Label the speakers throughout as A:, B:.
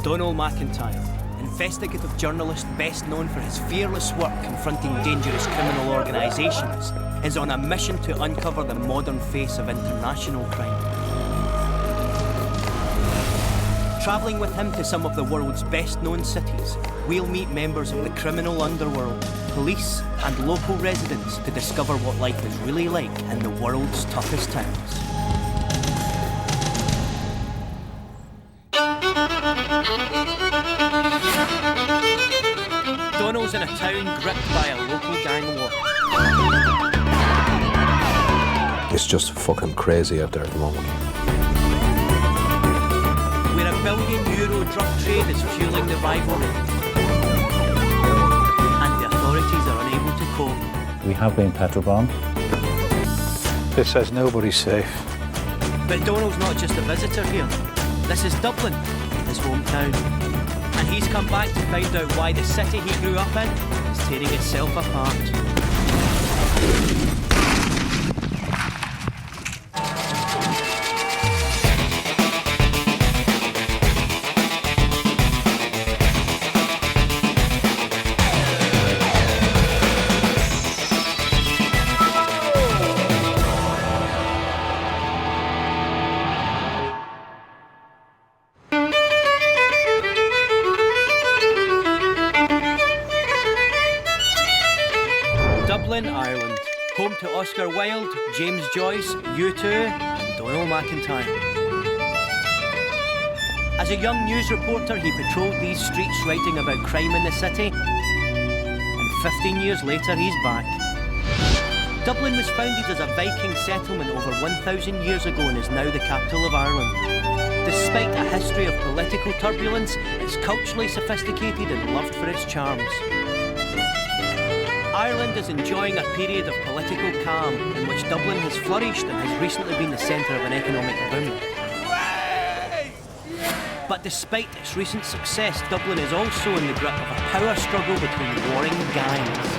A: Donald McIntyre, investigative journalist best known for his fearless work confronting dangerous criminal organisations, is on a mission to uncover the modern face of international crime. Travelling with him to some of the world's best-known cities, we'll meet members of the criminal underworld, police and local residents to discover what life is really like in the world's toughest towns. Donald's in a town gripped by a local gang war.
B: It's just fucking crazy out there at the moment.
A: Where £1 billion drug trade is fueling the rivalry. And the authorities are unable to cope.
C: We have been petrol bombed.
D: This says nobody's safe.
A: But Donald's not just a visitor here. This is Dublin, his hometown. And he's come back to find out why the city he grew up in is tearing itself apart. Dublin, Ireland, home to Oscar Wilde, James Joyce, U2 and Donald McIntyre. As a young news reporter, he patrolled these streets writing about crime in the city, and 15 years later he's back. Dublin was founded as a Viking settlement over 1,000 years ago and is now the capital of Ireland. Despite a history of political turbulence, it's culturally sophisticated and loved for its charms. Ireland is enjoying a period of political calm in which Dublin has flourished and has recently been the centre of an economic boom. But despite its recent success, Dublin is also in the grip of a power struggle between warring gangs.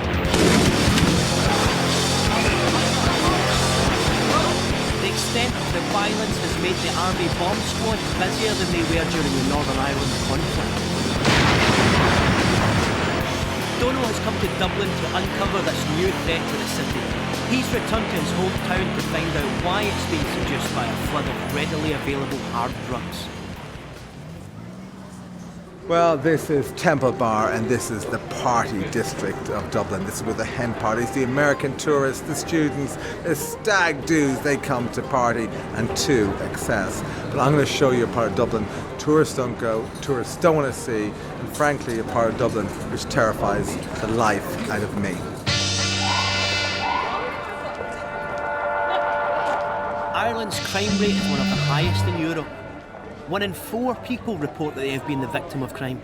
A: The extent of the violence has made the army bomb squad busier than they were during the Northern Ireland conflict. Donald has come to Dublin to uncover this new threat to the city. He's returned to his hometown to find out why it's been seduced by a flood of readily available hard drugs.
E: Well, this is Temple Bar and this is the party district of Dublin. This is where the hen parties, the American tourists, the students, the stag doos, they come to party and to excess. But I'm going to show you a part of Dublin tourists don't go, tourists don't want to see, and frankly a part of Dublin which terrifies the life out of me.
A: Ireland's crime rate is one of the highest in Europe. 1 in 4 people report that they have been the victim of crime.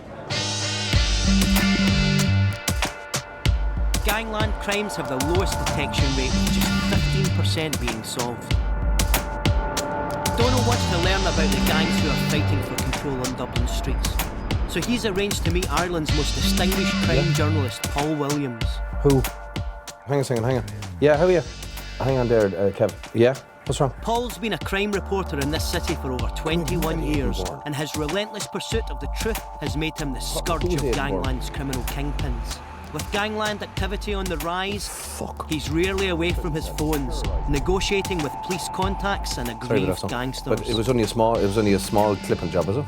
A: Gangland crimes have the lowest detection rate, with just 15% being solved. Donald wants to learn about the gangs who are fighting for control on Dublin streets. So he's arranged to meet Ireland's most distinguished crime journalist, Paul Williams.
B: Who? Hang on a second, hang on. Yeah, how are you? Hang on there, Kev. Yeah? What's wrong?
A: Paul's been a crime reporter in this city for over 21 years, and his relentless pursuit of the truth has made him the scourge of gangland's criminal kingpins. With gangland activity on the rise, he's rarely away from his phones, negotiating with police contacts and aggrieved gangsters.
B: But it was only a small clipping job, is it?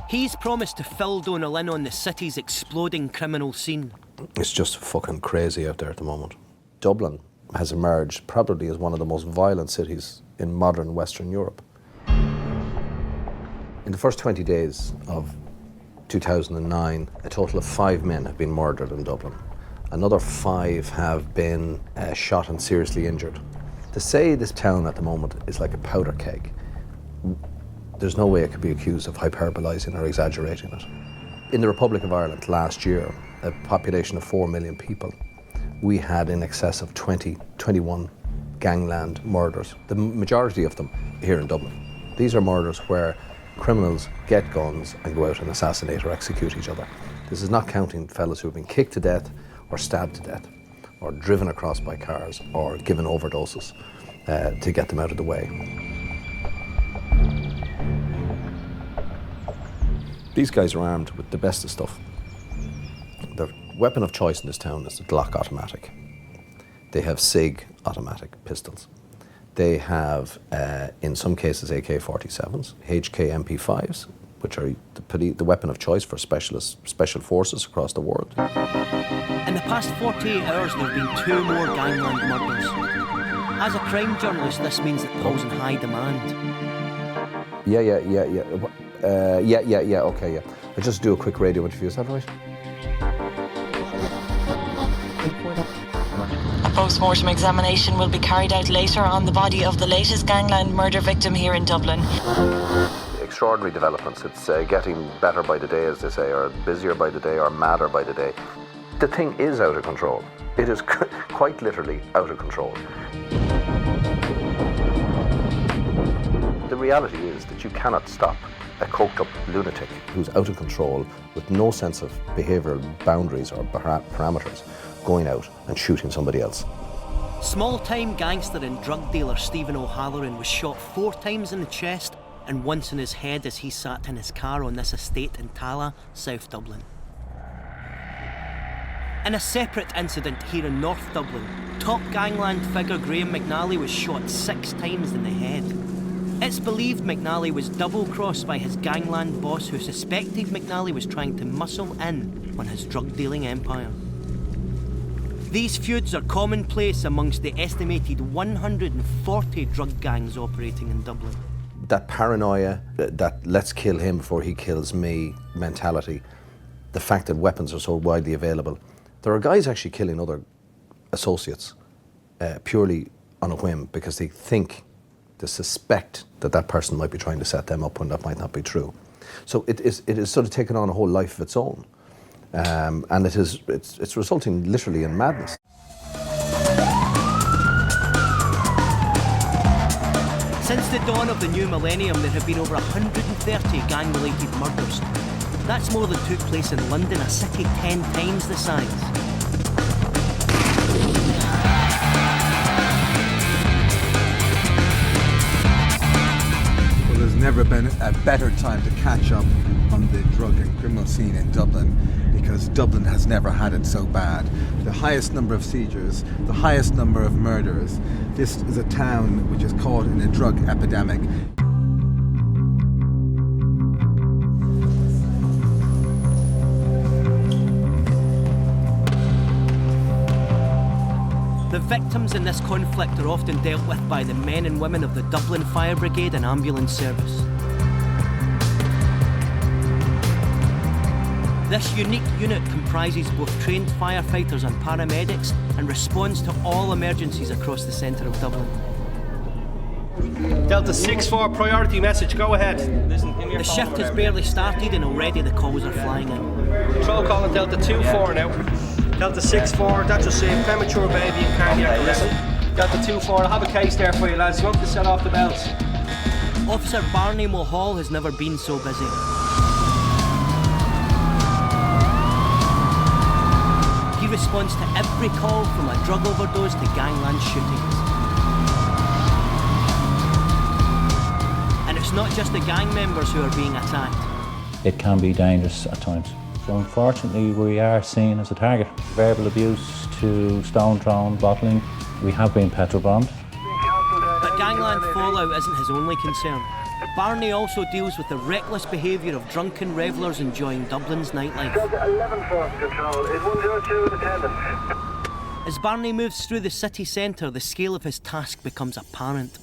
A: He's promised to fill Donald in on the city's exploding criminal scene.
B: It's just fucking crazy out there at the moment. Dublin has emerged probably as one of the most violent cities in modern Western Europe. In the first 20 days of 2009, a total of 5 men have been murdered in Dublin. Another 5 have been shot and seriously injured. To say this town at the moment is like a powder keg, there's no way it could be accused of hyperbolizing or exaggerating it. In the Republic of Ireland last year, a population of 4 million people, we had in excess of 21 gangland murders, the majority of them here in Dublin. These are murders where criminals get guns and go out and assassinate or execute each other. This is not counting fellas who have been kicked to death or stabbed to death or driven across by cars or given overdoses to get them out of the way. These guys are armed with the best of stuff. Their weapon of choice in this town is the Glock automatic. They have SIG automatic pistols. They have, in some cases, AK-47s, HK MP5s, which are the weapon of choice for special forces across the world.
A: In the past 48 hours, there have been 2 more gangland murders. As a crime journalist, this means that Paul's in high demand.
B: Yeah, okay. I'll just do a quick radio interview, is that right?
F: A post-mortem examination will be carried out later on the body of the latest gangland murder victim here in Dublin.
B: Extraordinary developments. It's getting better by the day, as they say, or busier by the day, or madder by the day. The thing is out of control. It is quite literally out of control. The reality is that you cannot stop a coked-up lunatic who's out of control with no sense of behavioural boundaries or parameters going out and shooting somebody else.
A: Small-time gangster and drug dealer Stephen O'Halloran was shot 4 times in the chest and once in his head as he sat in his car on this estate in Tala, South Dublin. In a separate incident here in North Dublin, top gangland figure Graham McNally was shot 6 times in the head. It's believed McNally was double-crossed by his gangland boss who suspected McNally was trying to muscle in on his drug-dealing empire. These feuds are commonplace amongst the estimated 140 drug gangs operating in Dublin.
B: That paranoia, that let's kill him before he kills me mentality, the fact that weapons are so widely available. There are guys actually killing other associates purely on a whim because they suspect that person might be trying to set them up when that might not be true. So it is sort of taken on a whole life of its own. And it's resulting literally in madness.
A: Since the dawn of the new millennium, there have been over 130 gang-related murders. That's more than took place in London, a city 10 times the size.
E: Well, there's never been a better time to catch up on the drug and criminal scene in Dublin, because Dublin has never had it so bad. The highest number of seizures, the highest number of murders. This is a town which is caught in a drug epidemic.
A: The victims in this conflict are often dealt with by the men and women of the Dublin Fire Brigade and Ambulance Service. This unique unit comprises both trained firefighters and paramedics and responds to all emergencies across the centre of Dublin.
G: Delta 6-4, priority message, go ahead.
A: The shift has barely started and already the calls are flying in.
G: Control call on Delta 2-4 now. Delta 6-4, that's just a premature baby in cardiac arrest. Delta 2-4, I have a case there for you lads. You want to set off the belts?
A: Officer Barney Mulhall has never been so busy. He responds to every call from a drug overdose to gangland shootings. And it's not just the gang members who are being attacked.
C: It can be dangerous at times. So unfortunately we are seen as a target. Verbal abuse to stone thrown, bottling. We have been petrol bombed.
A: But gangland fallout isn't his only concern. Barney also deals with the reckless behaviour of drunken revellers enjoying Dublin's nightlife. As Barney moves through the city centre, the scale of his task becomes apparent.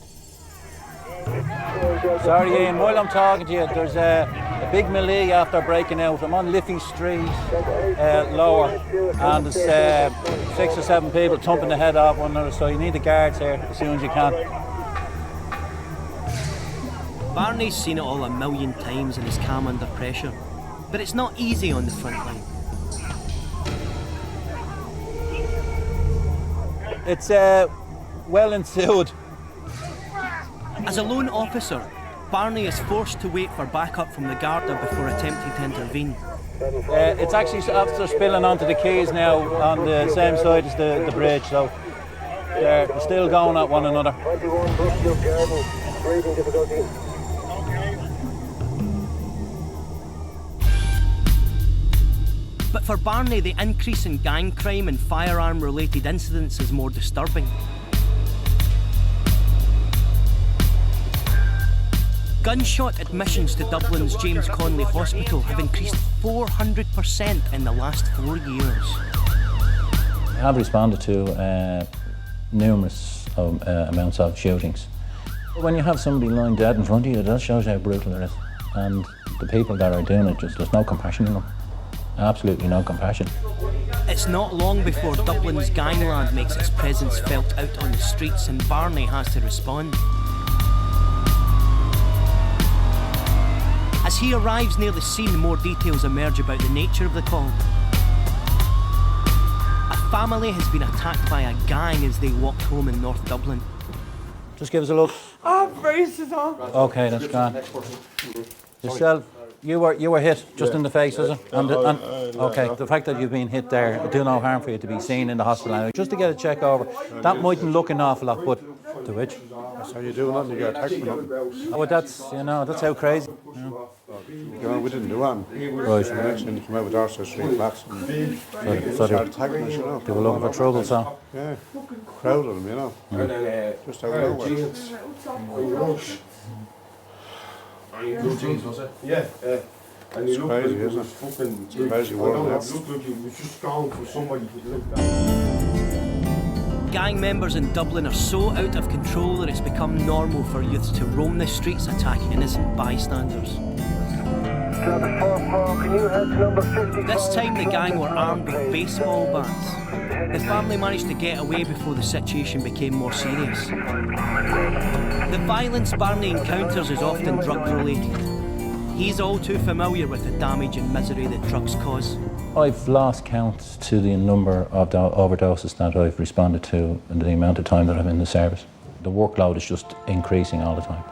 H: Sorry Ian, while I'm talking to you, there's a big melee after breaking out. I'm on Liffey Street, lower, and there's 6 or 7 people thumping the head off one another, so you need the guards here as soon as you can.
A: Barney's seen it all a million times and is calm under pressure. But it's not easy on the front line.
H: It's well ensued.
A: As a lone officer, Barney is forced to wait for backup from the Garda before attempting to intervene.
H: It's actually after spilling onto the quays now on the same side as the bridge, so they're still going at one another.
A: But for Barney, the increase in gang crime and firearm-related incidents is more disturbing. Gunshot admissions to Dublin's James Connolly Hospital have increased 400% in the last 4 years.
C: I have responded to numerous amounts of shootings. When you have somebody lying dead in front of you, that shows how brutal it is. And the people that are doing it, there's no compassion in them. Absolutely no compassion.
A: It's not long before Dublin's gangland makes its presence felt out on the streets and Barney has to respond. As he arrives near the scene, more details emerge about the nature of the call. A family has been attacked by a gang as they walked home in North Dublin.
C: Just give us a look.
I: Oh, braces on.
C: Okay, that's gone. Yourself, you were hit just in the face, is it? Okay, the fact that you've been hit there, it'll do no harm for you to be seen in the hospital. Just to get a check over, that mightn't look an awful lot, but to which?
J: That's how you do nothing, you get attacked for nothing.
C: Oh, that's how crazy.
J: You know, we didn't do anything.
C: Right.
J: The next thing, they came out with our 3 flats and
C: So
J: started attacking us, you know.
C: they were looking for trouble, so?
J: Yeah, crowd of them, you know. Just out of nowhere.
I: Yeah.
J: It's crazy, isn't it? It's a crazy world now.
A: Gang members in Dublin are so out of control that it's become normal for youths to roam the streets attacking innocent bystanders. This time the gang were armed with baseball bats. The family managed to get away before the situation became more serious. The violence Barney encounters is often drug-related. He's all too familiar with the damage and misery that drugs cause.
C: I've lost count to the number of overdoses that I've responded to and the amount of time that I'm in the service. The workload is just increasing all the time.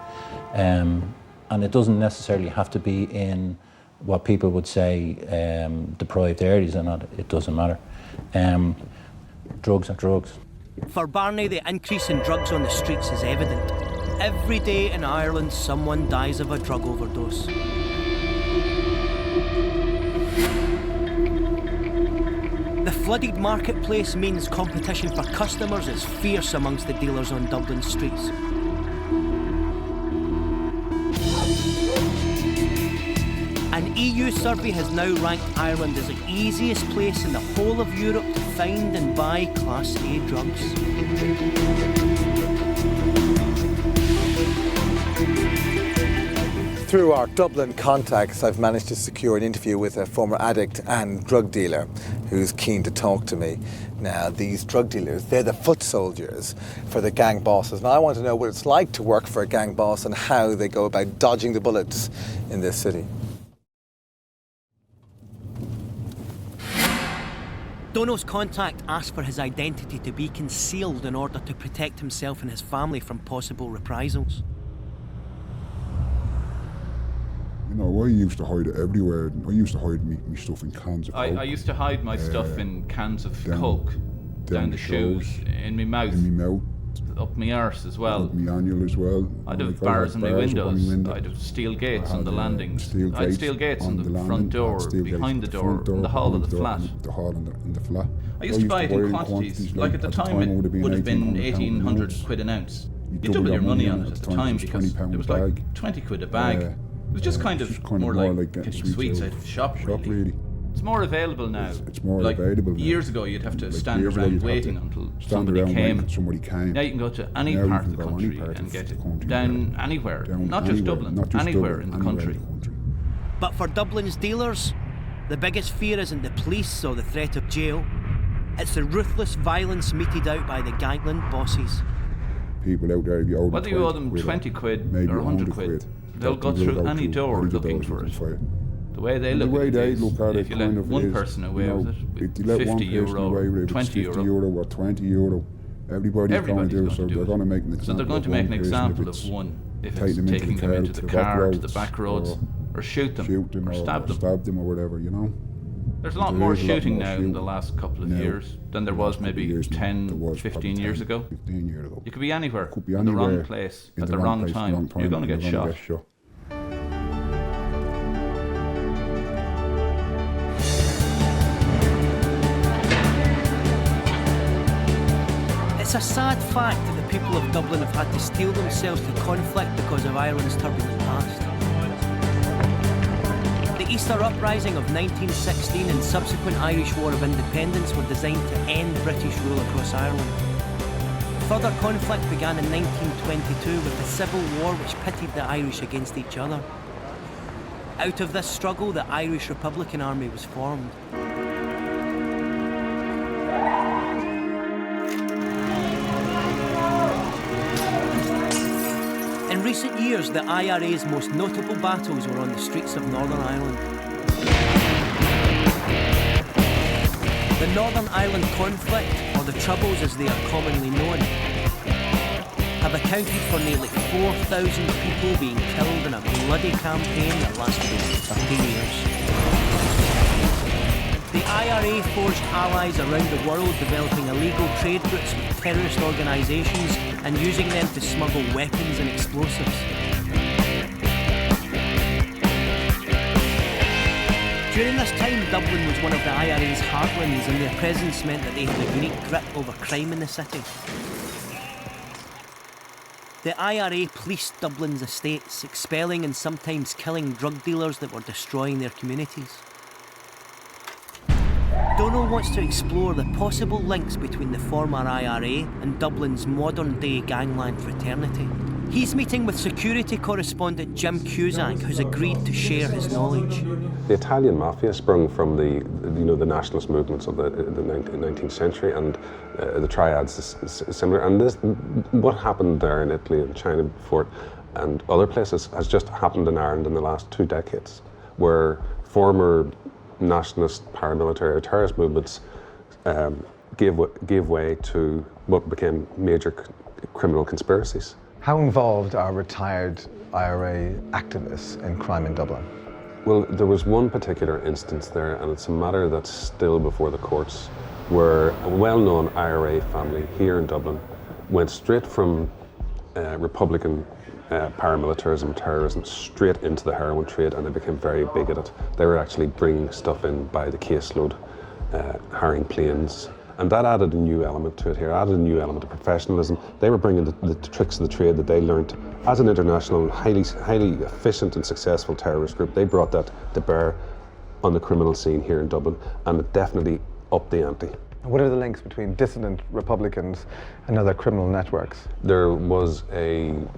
C: And it doesn't necessarily have to be in what people would say deprived areas or not. It doesn't matter. Drugs are drugs.
A: For Barney, the increase in drugs on the streets is evident. Every day in Ireland, someone dies of a drug overdose. The flooded marketplace means competition for customers is fierce amongst the dealers on Dublin streets. An EU survey has now ranked Ireland as the easiest place in the whole of Europe to find and buy Class A drugs.
E: Through our Dublin contacts, I've managed to secure an interview with a former addict and drug dealer who's keen to talk to me. Now, these drug dealers, they're the foot soldiers for the gang bosses. And I want to know what it's like to work for a gang boss and how they go about dodging the bullets in this city.
A: Dono's contact asked for his identity to be concealed in order to protect himself and his family from possible reprisals.
K: You know, I used to hide it everywhere. I used to hide me stuff in cans of Coke.
L: I used to hide my stuff in cans of Coke, down the shoes, in my mouth.
K: In my mouth.
L: Up my arse as well.
K: Up my annual as well.
L: I'd have bars in my windows. I'd have steel gates on the landings. I'd steel gates on the front door, behind the door, in the hall of the flat.
K: The hall in the flat.
L: I used to buy it in quantities. Like at the time it would have been 1,800 quid an ounce. You double your money on it at the time because it was like 20 quid a bag. It was just kind of more like getting sweets out of the shop, really. It's more available now.
K: It's more available now.
L: Years ago, you'd have to stand around waiting until somebody came. Now you can go to any part of the country and get it. Down anywhere. Not just Dublin. Anywhere in the country.
A: But for Dublin's dealers, the biggest fear isn't the police or the threat of jail. It's the ruthless violence meted out by the gangland bosses.
K: People out there, if you owe them
L: whether you owe them 20 quid or 100 quid, they'll go through any door looking for it. The way they look at it, if you let one person away with it, with 50 euro, 20 euro,
K: or 20 euro, everybody's going to do it, so they're going to make an example.
L: So they're going to make an example of one, if it's taking them into the car, to the back roads, or shoot them, or stab them,
K: or whatever, you know.
L: There's a lot more shooting now in the last couple of years than there was maybe 10, 15 years ago. You could be anywhere, in the wrong place, at the wrong time. You're going to get shot.
A: It's a sad fact that the people of Dublin have had to steel themselves to conflict because of Ireland's turbulent past. The Easter Uprising of 1916 and subsequent Irish War of Independence were designed to end British rule across Ireland. Further conflict began in 1922 with the Civil War, which pitted the Irish against each other. Out of this struggle, the Irish Republican Army was formed. In recent years, the IRA's most notable battles were on the streets of Northern Ireland. The Northern Ireland conflict, or the Troubles as they are commonly known, have accounted for nearly 4,000 people being killed in a bloody campaign that lasted over 30 years. The IRA forged allies around the world, developing illegal trade routes with terrorist organisations and using them to smuggle weapons and explosives. During this time, Dublin was one of the IRA's heartlands, and their presence meant that they had a unique grip over crime in the city. The IRA policed Dublin's estates, expelling and sometimes killing drug dealers that were destroying their communities. Donald wants to explore the possible links between the former IRA and Dublin's modern-day gangland fraternity. He's meeting with security correspondent Jim Cusack, who's agreed to share his knowledge.
M: The Italian mafia sprung from the nationalist movements of the 19th century, and the triads is similar. And what happened there in Italy and China before it, and other places, has just happened in Ireland in the last 2 decades, where former nationalist, paramilitary, or terrorist movements gave way to what became major criminal conspiracies.
E: How involved are retired IRA activists in crime in Dublin?
M: Well, there was one particular instance there, and it's a matter that's still before the courts, where a well-known IRA family here in Dublin went straight from Republican paramilitarism, terrorism, straight into the heroin trade, and they became very big at it. They were actually bringing stuff in by the caseload, hiring planes, and that added a new element to it here, added a new element of professionalism. They were bringing the tricks of the trade that they learned as an international, highly efficient and successful terrorist group. They brought that to bear on the criminal scene here in Dublin, and it definitely upped the ante.
E: What are the links between dissident Republicans and other criminal networks?
M: There was an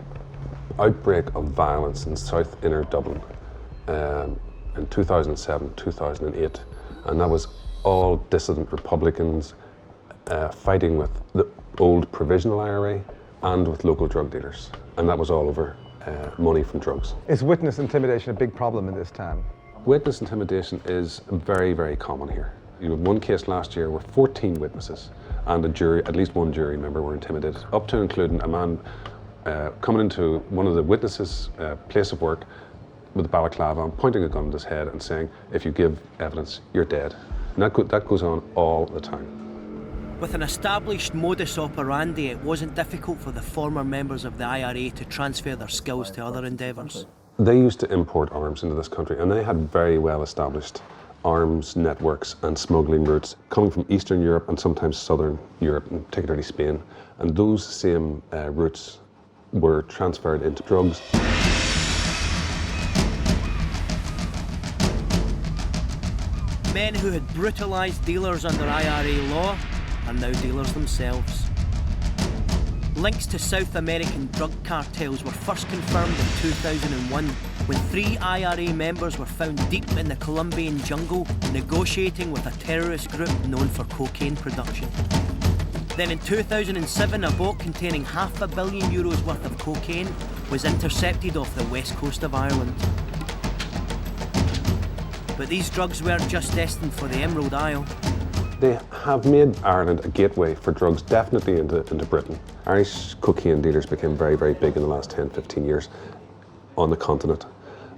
M: outbreak of violence in South Inner Dublin in 2007, 2008, and that was all dissident Republicans fighting with the old provisional IRA and with local drug dealers, and that was all over money from drugs.
E: Is witness intimidation a big problem in this town?
M: Witness intimidation is very, very common here. You had one case last year where 14 witnesses and a jury, at least one jury member, were intimidated, up to including a man coming into one of the witnesses' place of work with a balaclava on, pointing a gun at his head and saying, "If you give evidence, you're dead." And that goes on all the time.
A: With an established modus operandi, it wasn't difficult for the former members of the IRA to transfer their skills to other endeavours.
M: They used to import arms into this country, and they had very well established arms networks and smuggling routes coming from Eastern Europe and sometimes Southern Europe, and particularly Spain. And those same routes were transferred into drugs.
A: Men who had brutalised dealers under IRA law are now dealers themselves. Links to South American drug cartels were first confirmed in 2001 when 3 IRA members were found deep in the Colombian jungle negotiating with a terrorist group known for cocaine production. Then in 2007, a boat containing €500 million worth of cocaine was intercepted off the west coast of Ireland. But these drugs weren't just destined for the Emerald Isle.
M: They have made Ireland a gateway for drugs, definitely into Britain. Irish cocaine dealers became very, very big in the last 10, 15 years on the continent.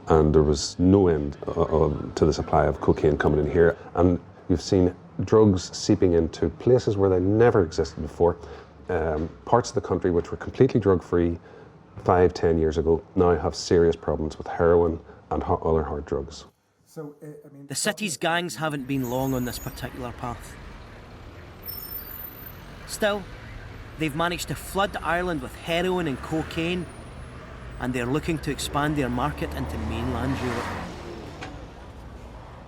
M: And there was no end to the supply of cocaine coming in here. And you've seen drugs seeping into places where they never existed before. Parts of the country which were completely drug-free 5, 10 years ago now have serious problems with heroin and other hard drugs.
A: The city's gangs haven't been long on this particular path. Still, They've managed to flood Ireland with heroin and cocaine, and they're looking to expand their market into mainland Europe.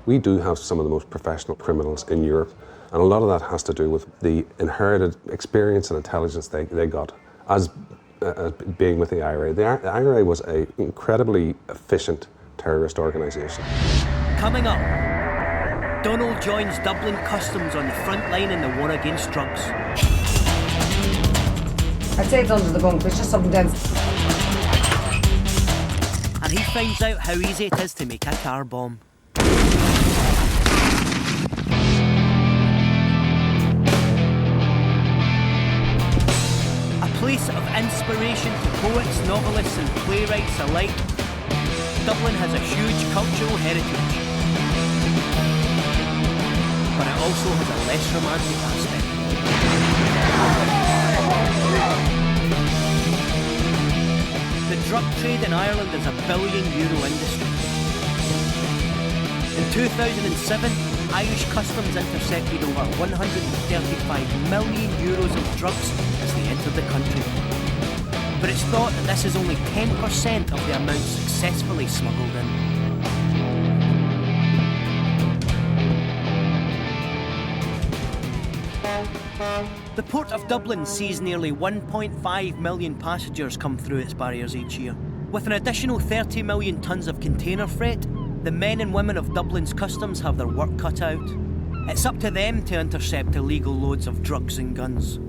M: We do have some of the most professional criminals in Europe, and a lot of that has to do with the inherited experience and intelligence they got as being with the IRA. The IRA was an incredibly efficient terrorist organisation.
A: Coming up, Donald joins Dublin Customs on the front line in the war against drugs.
N: I'd say it's under the bunk, there's just something dense.
A: And he finds out how easy it is to make a car bomb. A place of inspiration to poets, novelists and playwrights alike, Dublin has a huge cultural heritage. But it also has a less romantic aspect. The drug trade in Ireland is a €1 billion industry. In 2007, Irish Customs intercepted over €135 million of drugs as they entered the country. But it's thought that this is only 10% of the amount successfully smuggled in. The Port of Dublin sees nearly 1.5 million passengers come through its barriers each year. With an additional 30 million tonnes of container freight, the men and women of Dublin's customs have their work cut out. It's up to them to intercept illegal loads of drugs and guns.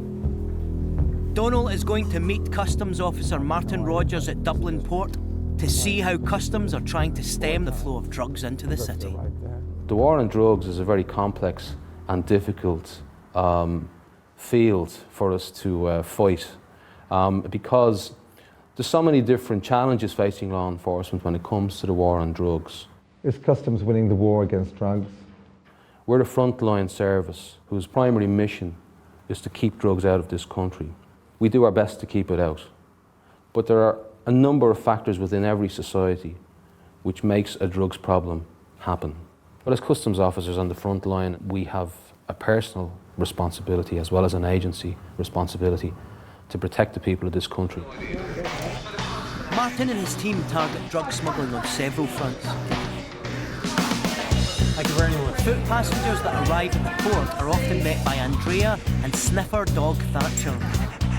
A: Donald is going to meet Customs Officer Martin Rogers at Dublin Port to see how customs are trying to stem the flow of drugs into the city.
O: The war on drugs is a very complex and difficult field for us to fight because there's so many different challenges facing law enforcement when it comes to the war on drugs.
P: Is Customs winning the war against drugs?
O: We're the frontline service whose primary mission is to keep drugs out of this country. We do our best to keep it out, but there are a number of factors within every society which makes a drugs problem happen. But as customs officers on the front line, we have a personal responsibility as well as an agency responsibility to protect the people of this country.
A: Martin and his team target drug smuggling on several fronts.
G: Thank you very much.
A: Foot passengers that arrive at the port are often met by Andrea and sniffer dog Thatcher.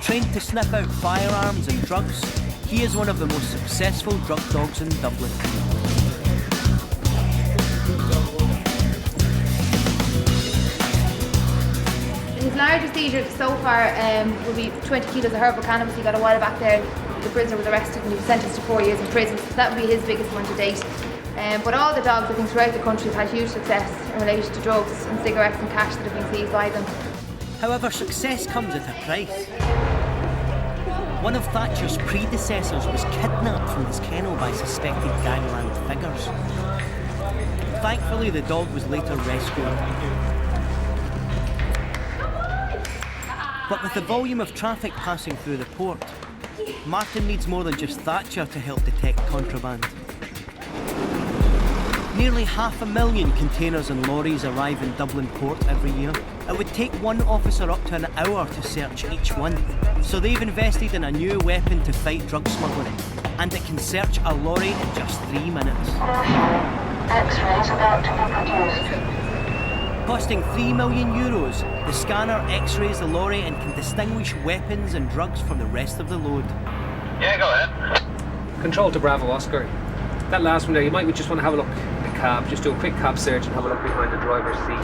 A: Trained to sniff out firearms and drugs, he is one of the most successful drug dogs in Dublin.
Q: His largest seizure so far will be 20 kilos of herbal cannabis he got a while back there. The prisoner was arrested and he was sentenced to 4 years in prison. So that would be his biggest one to date. But all the dogs, I think, throughout the country have had huge success in relation to drugs and cigarettes and cash that have been seized by them.
A: However, success comes at a price. One of Thatcher's predecessors was kidnapped from his kennel by suspected gangland figures. Thankfully, the dog was later rescued. But with the volume of traffic passing through the port, Martin needs more than just Thatcher to help detect contraband. Nearly 500,000 containers and lorries arrive in Dublin Port every year. It would take one officer up to an hour to search each one. So they've invested in a new weapon to fight drug smuggling, and it can search a lorry in just 3 minutes.
R: X-rays about to be produced.
A: Costing €3 million, the scanner x-rays the lorry and can distinguish weapons and drugs from the rest of the load.
R: Yeah, go ahead.
G: Control to Bravo Oscar. That last one there, you might just want to have a look at the cab, just do a quick cab search and have a look behind the driver's seat.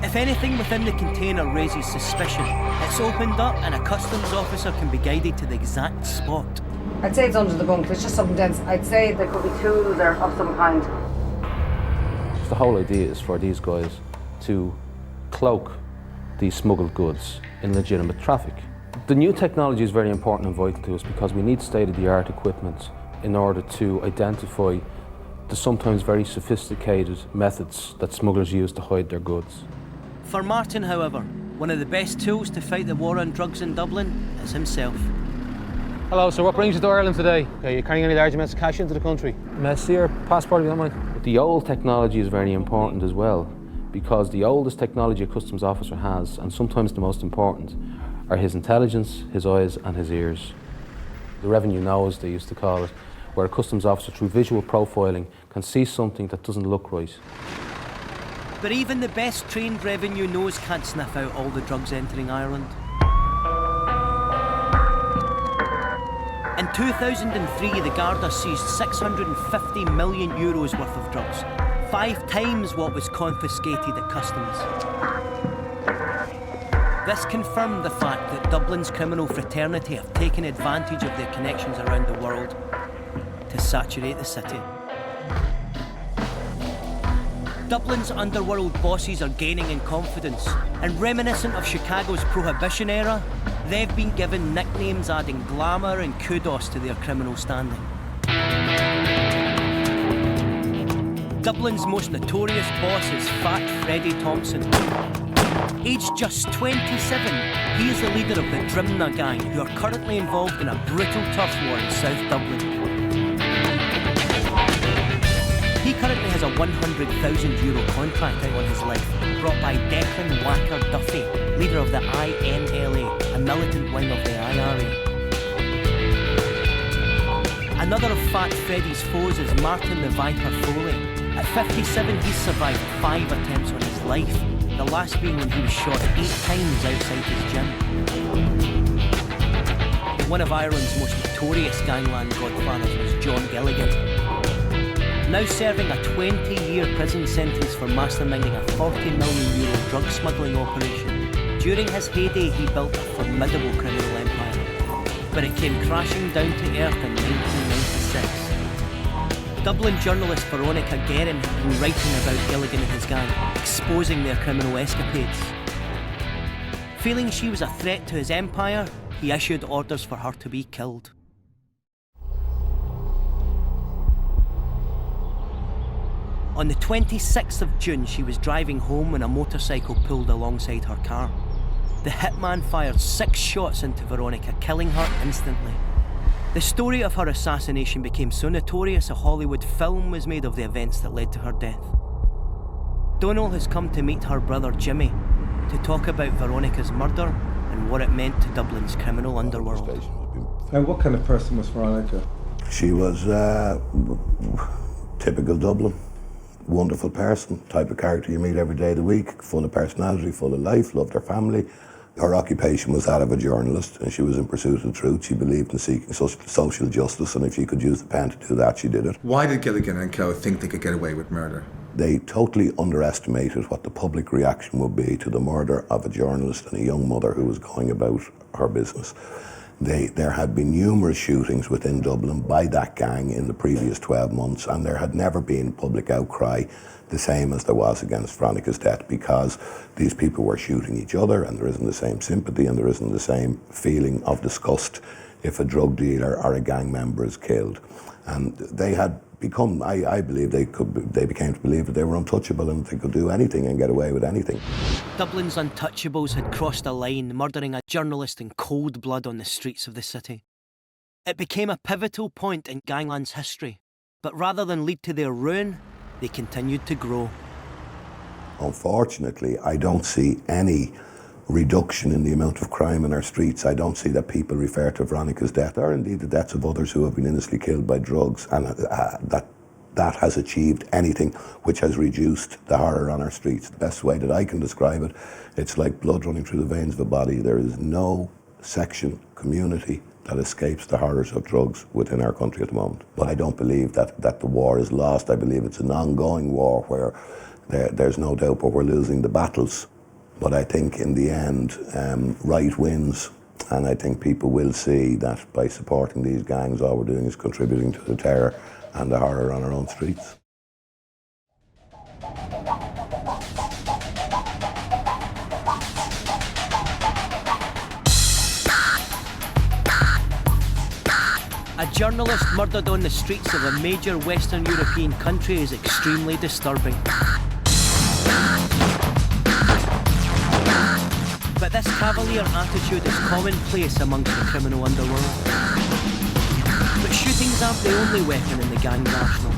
A: If anything within the container raises suspicion, it's opened up and a customs officer can be guided to the exact spot.
N: I'd say it's under the bunk, there's just something dense. I'd say there could be tools or of some kind.
O: The whole idea is for these guys to cloak these smuggled goods in legitimate traffic. The new technology is very important and vital to us because we need state-of-the-art equipment in order to identify the sometimes very sophisticated methods that smugglers use to hide their goods.
A: For Martin, however, one of the best tools to fight the war on drugs in Dublin is himself.
S: Hello, so what brings you to Ireland today? Are you carrying any large amounts of cash into the country?
O: May I see your passport if you don't mind? The old technology is very important as well because the oldest technology a customs officer has, and sometimes the most important, are his intelligence, his eyes and his ears. The revenue nose, they used to call it, where a customs officer, through visual profiling, can see something that doesn't look right.
A: But even the best trained revenue nose can't sniff out all the drugs entering Ireland. In 2003, the Garda seized €650 million worth of drugs, 5 times what was confiscated at customs. This confirmed the fact that Dublin's criminal fraternity have taken advantage of their connections around the world to saturate the city. Dublin's underworld bosses are gaining in confidence, and reminiscent of Chicago's Prohibition era, they've been given nicknames adding glamour and kudos to their criminal standing. Dublin's most notorious boss is Fat Freddie Thompson. Aged just 27, he is the leader of the Drimna gang, who are currently involved in a brutal turf war in South Dublin. He currently has a €100,000 contract out on his life, brought by Declan Wacker Duffy, leader of the INLA, a militant wing of the IRA. Another of Fat Freddy's foes is Martin the Viper Foley. At 57, he's survived 5 attempts on his life, the last being when he was shot 8 times outside his gym. One of Ireland's most notorious gangland godfathers was John Gilligan. Now serving a 20-year prison sentence for masterminding a €40 million drug smuggling operation. During his heyday, he built a formidable criminal empire, but it came crashing down to earth in 1996. Dublin journalist Veronica Guerin had been writing about Gilligan and his gang, exposing their criminal escapades. Feeling she was a threat to his empire, he issued orders for her to be killed. On the 26th of June, she was driving home when a motorcycle pulled alongside her car. The hitman fired 6 shots into Veronica, killing her instantly. The story of her assassination became so notorious a Hollywood film was made of the events that led to her death. Donald has come to meet her brother Jimmy to talk about Veronica's murder and what it meant to Dublin's criminal underworld.
P: And what kind of person was Veronica?
T: She was typical Dublin. Wonderful person, type of character you meet every day of the week, full of personality, full of life, loved her family. Her occupation was that of a journalist, and she was in pursuit of the truth. She believed in seeking social justice, and if she could use the pen to do that, she did it.
E: Why did Gilligan and co think they could get away with murder?
T: They totally underestimated what the public reaction would be to the murder of a journalist and a young mother who was going about her business. There had been numerous shootings within Dublin by that gang in the previous 12 months, and there had never been public outcry the same as there was against Veronica's death, because these people were shooting each other, and there isn't the same sympathy and there isn't the same feeling of disgust if a drug dealer or a gang member is killed. And they had become, I believe they became to believe that they were untouchable and they could do anything and get away with anything.
A: Dublin's untouchables had crossed a line, murdering a journalist in cold blood on the streets of the city. It became a pivotal point in gangland's history, but rather than lead to their ruin, they continued to grow.
T: Unfortunately, I don't see any reduction in the amount of crime in our streets. I don't see that people refer to Veronica's death, or indeed the deaths of others who have been innocently killed by drugs, and that has achieved anything which has reduced the horror on our streets. The best way that I can describe it, it's like blood running through the veins of a body. There is no section, community that escapes the horrors of drugs within our country at the moment. But I don't believe that the war is lost. I believe it's an ongoing war where there's no doubt but we're losing the battles. But I think in the end, right wins, and I think people will see that by supporting these gangs, all we're doing is contributing to the terror and the horror on our own streets.
A: A journalist murdered on the streets of a major Western European country is extremely disturbing. But this cavalier attitude is commonplace amongst the criminal underworld. But shootings aren't the only weapon in the gang's arsenal.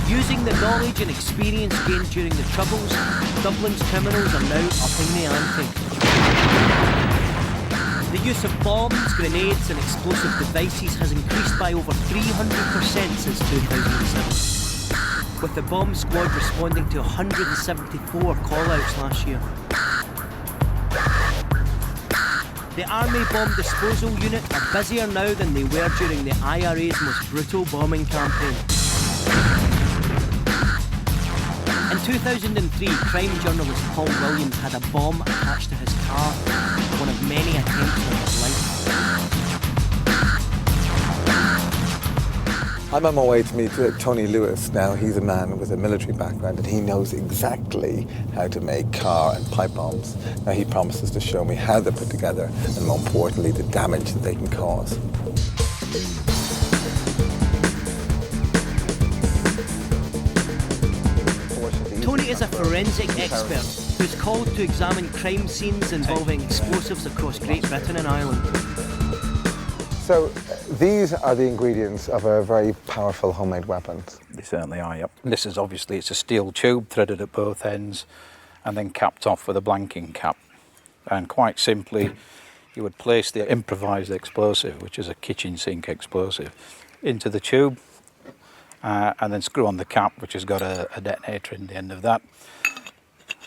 A: Using the knowledge and experience gained during the Troubles, Dublin's criminals are now upping the ante. The use of bombs, grenades and explosive devices has increased by over 300% since 2007, with the bomb squad responding to 174 call-outs last year. The Army Bomb Disposal Unit are busier now than they were during the IRA's most brutal bombing campaign. In 2003, crime journalist Paul Williams had a bomb attached to his car, one of many attempts on his life.
E: I'm on my way to meet Tony Lewis. Now, he's a man with a military background and he knows exactly how to make car and pipe bombs. Now, he promises to show me how they're put together and, more importantly, the damage that they can cause.
A: Tony is a forensic expert who's called to examine crime scenes involving explosives across Great Britain and Ireland.
E: So these are the ingredients of a very powerful homemade weapon.
D: They certainly are, yep. This is obviously, it's a steel tube threaded at both ends and then capped off with a blanking cap. And quite simply, you would place the improvised explosive, which is a kitchen sink explosive, into the tube and then screw on the cap, which has got a detonator in the end of that.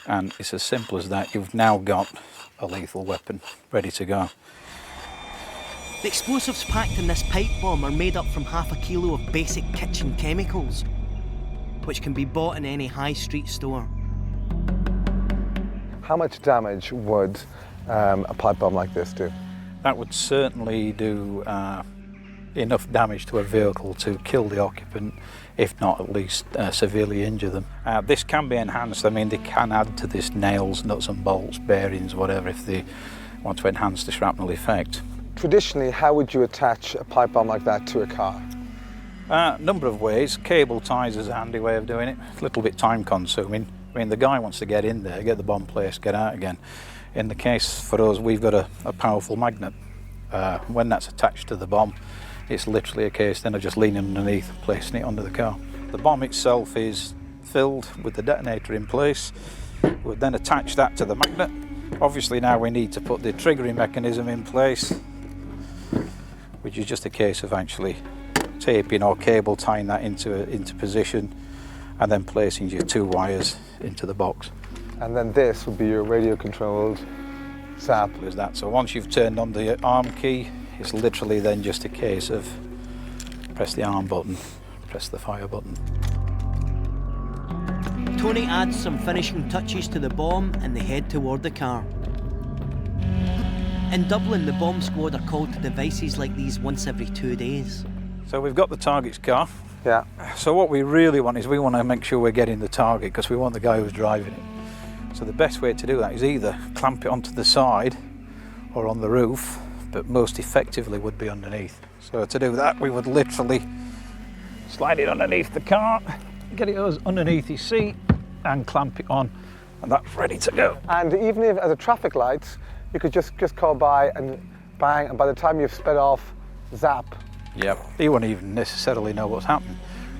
D: And it's as simple as that. You've now got a lethal weapon ready to go.
A: The explosives packed in this pipe bomb are made up from half a kilo of basic kitchen chemicals, which can be bought in any high street store.
E: How much damage would a pipe bomb like this do?
D: That would certainly do enough damage to a vehicle to kill the occupant, if not at least severely injure them. This can be enhanced. I mean, they can add to this nails, nuts and bolts, bearings, whatever, if they want to enhance the shrapnel effect.
E: Traditionally, how would you attach a pipe bomb like that to a car?
D: Number of ways. Cable ties is a handy way of doing it. It's a little bit time consuming. I mean, the guy wants to get in there, get the bomb placed, get out again. In the case for us, we've got a powerful magnet. When that's attached to the bomb, it's literally a case then of just leaning underneath, placing it under the car. The bomb itself is filled with the detonator in place. We'll then attach that to the magnet. Obviously now we need to put the triggering mechanism in place, which is just a case of actually taping or cable tying that into position and then placing your two wires into the box.
E: And then this would be your radio controlled zap.
D: Is that. So once you've turned on the arm key, it's literally then just a case of press the arm button, press the fire button.
A: Tony adds some finishing touches to the bomb and they head toward the car. In Dublin, the bomb squad are called to devices like these once every 2 days.
D: So we've got the target's car.
E: Yeah.
D: So what we really want is we want to make sure we're getting the target because we want the guy who's driving it. So the best way to do that is either clamp it onto the side or on the roof, but most effectively would be underneath. So to do that, we would literally slide it underneath the car, get it underneath his seat and clamp it on, and that's ready to go.
E: And even if as a traffic light, you could just call by and bang, and by the time you've sped off, zap.
D: Yep. He wouldn't even necessarily know what's happened.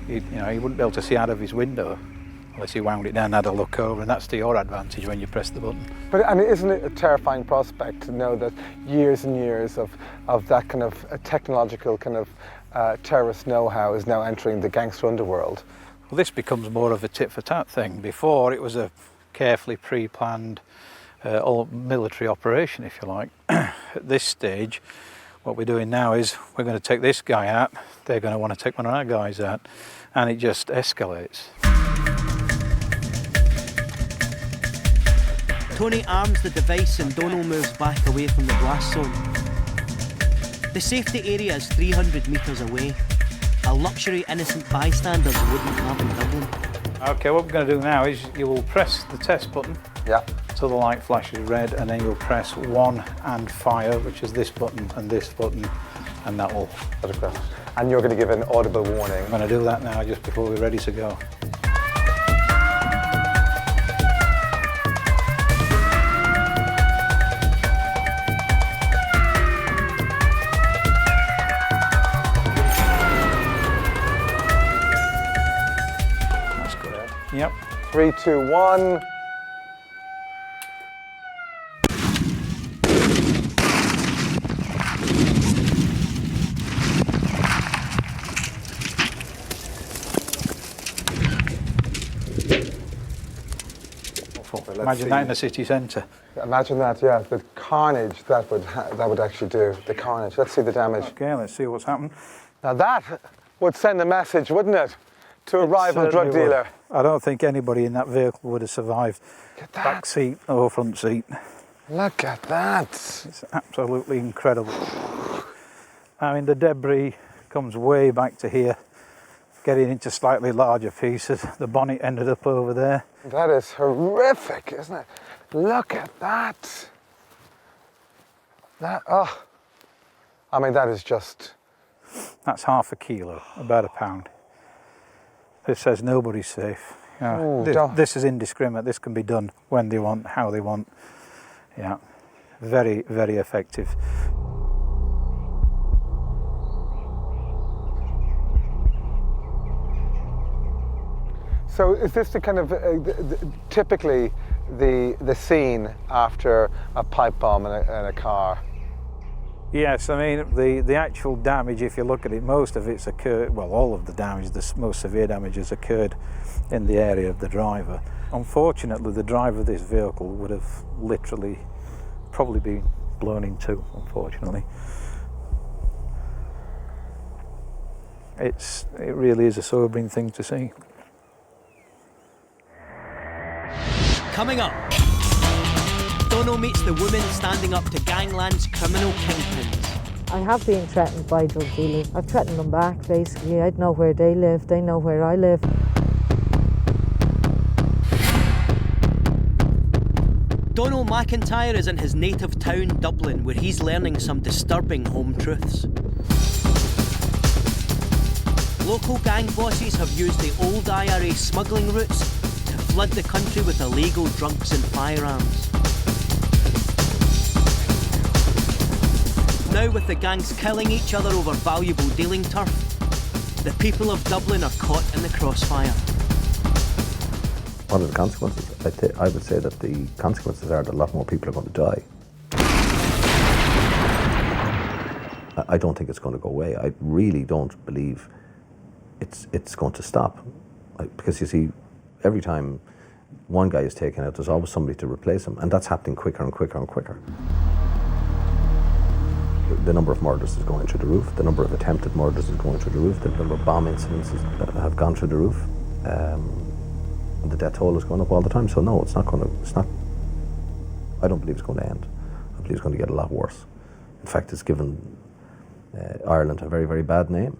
D: He wouldn't be able to see out of his window unless he wound it down and had a look over, and that's to your advantage when you press the button.
E: But I mean, isn't it a terrifying prospect to know that years and years of that kind of technological kind of terrorist know-how is now entering the gangster underworld?
D: Well, this becomes more of a tit-for-tat thing. Before, it was a carefully pre-planned all military operation, if you like. At this stage, what we're doing now is we're going to take this guy out, they're going to want to take one of our guys out, and it just escalates.
A: Tony arms the device and Donald moves back away from the blast zone. The safety area is 300 metres away, a luxury innocent bystanders wouldn't have in Dublin.
D: Okay, what we're going to do now is you will press the test button
E: till
D: the light flashes red, and then you'll press 1 and fire, which is this button, and that will...
E: And you're going to give an audible warning.
D: I'm going to do that now just before we're ready to go. Yep.
E: 3, 2, 1.
D: Imagine that in the city centre.
E: Imagine that, yeah, the carnage that would actually do, the carnage. Let's see the damage.
D: Okay, let's see what's happened.
E: Now that would send a message, wouldn't it, to a rival drug dealer?
D: I don't think anybody in that vehicle would have survived.
E: Look at that.
D: Back seat or front seat.
E: Look at that.
D: It's absolutely incredible. I mean, the debris comes way back to here, getting into slightly larger pieces. The bonnet ended up over there.
E: That is horrific, isn't it? Look at that. Oh, I mean, that is just...
D: That's half a kilo, about a pound. This says nobody's safe. You know, this is indiscriminate. This can be done when they want, how they want. Yeah, very, very effective.
E: So is this the kind of, typically the scene after a pipe bomb in a car?
D: Yes, I mean, the actual damage, if you look at it, most of it's occurred, well, all of the damage, the most severe damage has occurred in the area of the driver. Unfortunately, the driver of this vehicle would have literally probably been blown in two, unfortunately. It really is a sobering thing to see.
A: Coming up, Donald meets the woman standing up to gangland's criminal kingpins.
N: I have been threatened by drug dealers. I've threatened them back, basically. I know where they live, they know where I live.
A: Donald McIntyre is in his native town, Dublin, where he's learning some disturbing home truths. Local gang bosses have used the old IRA smuggling routes to flood the country with illegal drugs and firearms. Now with the gangs killing each other over valuable dealing turf, the people of Dublin are caught in the crossfire.
B: What are the consequences? I would say that the consequences are that a lot more people are going to die. I don't think it's going to go away. I really don't believe it's going to stop. Because you see, every time one guy is taken out, there's always somebody to replace him, and that's happening quicker and quicker and quicker. The number of murders is going through the roof. The number of attempted murders is going through the roof. The number of bomb incidents have gone through the roof. The death toll is going up all the time. So no, it's not. I don't believe it's going to end. I believe it's going to get a lot worse. In fact, it's given Ireland a very, very bad name.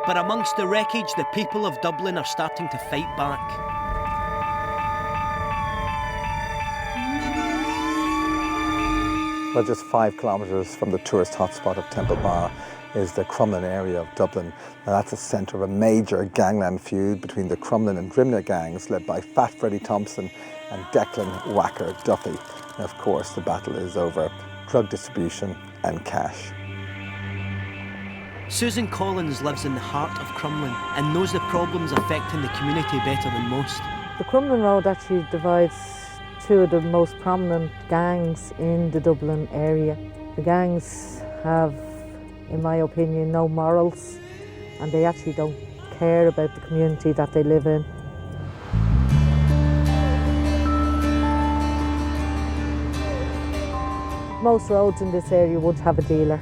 A: But amongst the wreckage, the people of Dublin are starting to fight back.
E: Well, just 5 kilometres from the tourist hotspot of Temple Bar is the Crumlin area of Dublin. Now that's the centre of a major gangland feud between the Crumlin and Drimnagh gangs led by Fat Freddie Thompson and Declan Whacker Duffy. And of course the battle is over drug distribution and cash.
A: Susan Collins lives in the heart of Crumlin and knows the problems affecting the community better than most.
N: The Crumlin Road actually divides two of the most prominent gangs in the Dublin area. The gangs have, in my opinion, no morals, and they actually don't care about the community that they live in. Most roads in this area would have a dealer.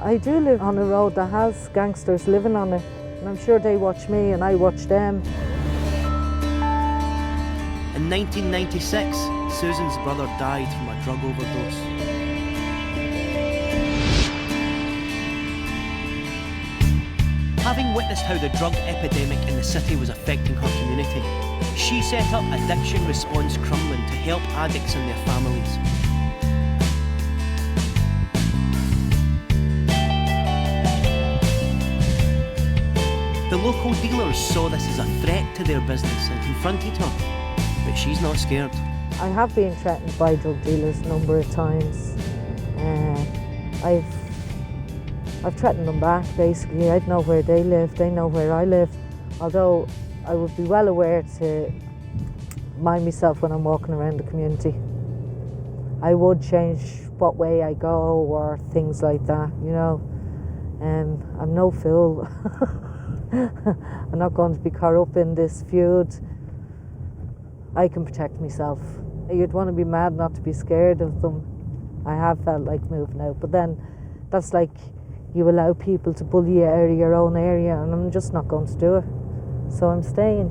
N: I do live on a road that has gangsters living on it, and I'm sure they watch me and I watch them.
A: In 1996, Susan's brother died from a drug overdose. Having witnessed how the drug epidemic in the city was affecting her community, she set up Addiction Response Crumlin to help addicts and their families. The local dealers saw this as a threat to their business and confronted her, but she's not scared.
N: I have been threatened by drug dealers a number of times. I've threatened them back, basically. I know where they live, they know where I live. Although I would be well aware to mind myself when I'm walking around the community. I would change what way I go or things like that, you know. I'm no fool. I'm not going to be caught up in this feud. I can protect myself. You'd want to be mad not to be scared of them. I have felt like moving out, but then that's like you allow people to bully you out of your own area, and I'm just not going to do it. So I'm staying.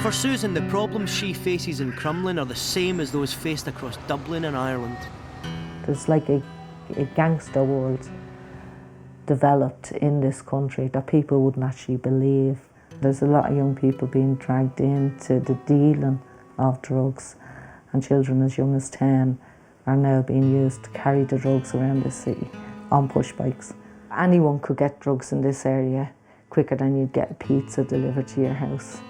A: For Susan, the problems she faces in Crumlin are the same as those faced across Dublin and Ireland.
N: There's like a gangster world developed in this country that people wouldn't actually believe. There's a lot of young people being dragged into the dealing of drugs, and children as young as 10 are now being used to carry the drugs around the city on push bikes. Anyone could get drugs in this area quicker than you'd get a pizza delivered to your house.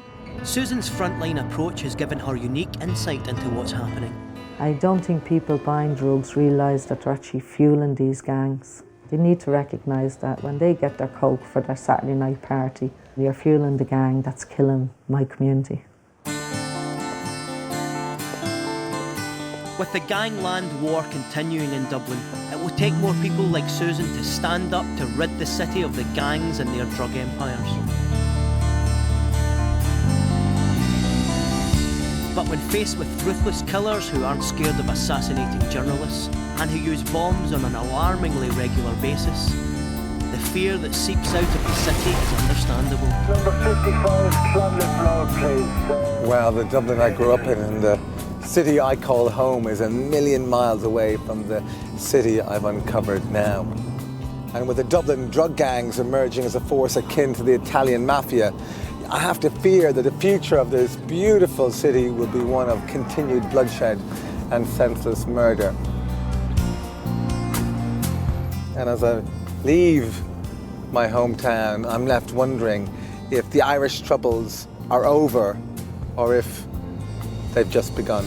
A: Susan's frontline approach has given her unique insight into what's happening.
N: I don't think people buying drugs realise that they're actually fueling these gangs. They need to recognise that when they get their coke for their Saturday night party, you're fueling the gang that's killing my community.
A: With the gangland war continuing in Dublin, it will take more people like Susan to stand up to rid the city of the gangs and their drug empires. But when faced with ruthless killers who aren't scared of assassinating journalists and who use bombs on an alarmingly regular basis, the fear that seeps out of the city is understandable.
R: Number 55, Clonliffe Road, please.
E: Well, the Dublin I grew up in and the city I call home is a million miles away from the city I've uncovered now. And with the Dublin drug gangs emerging as a force akin to the Italian mafia, I have to fear that the future of this beautiful city will be one of continued bloodshed and senseless murder. And as I leave my hometown, I'm left wondering if the Irish troubles are over or if they've just begun.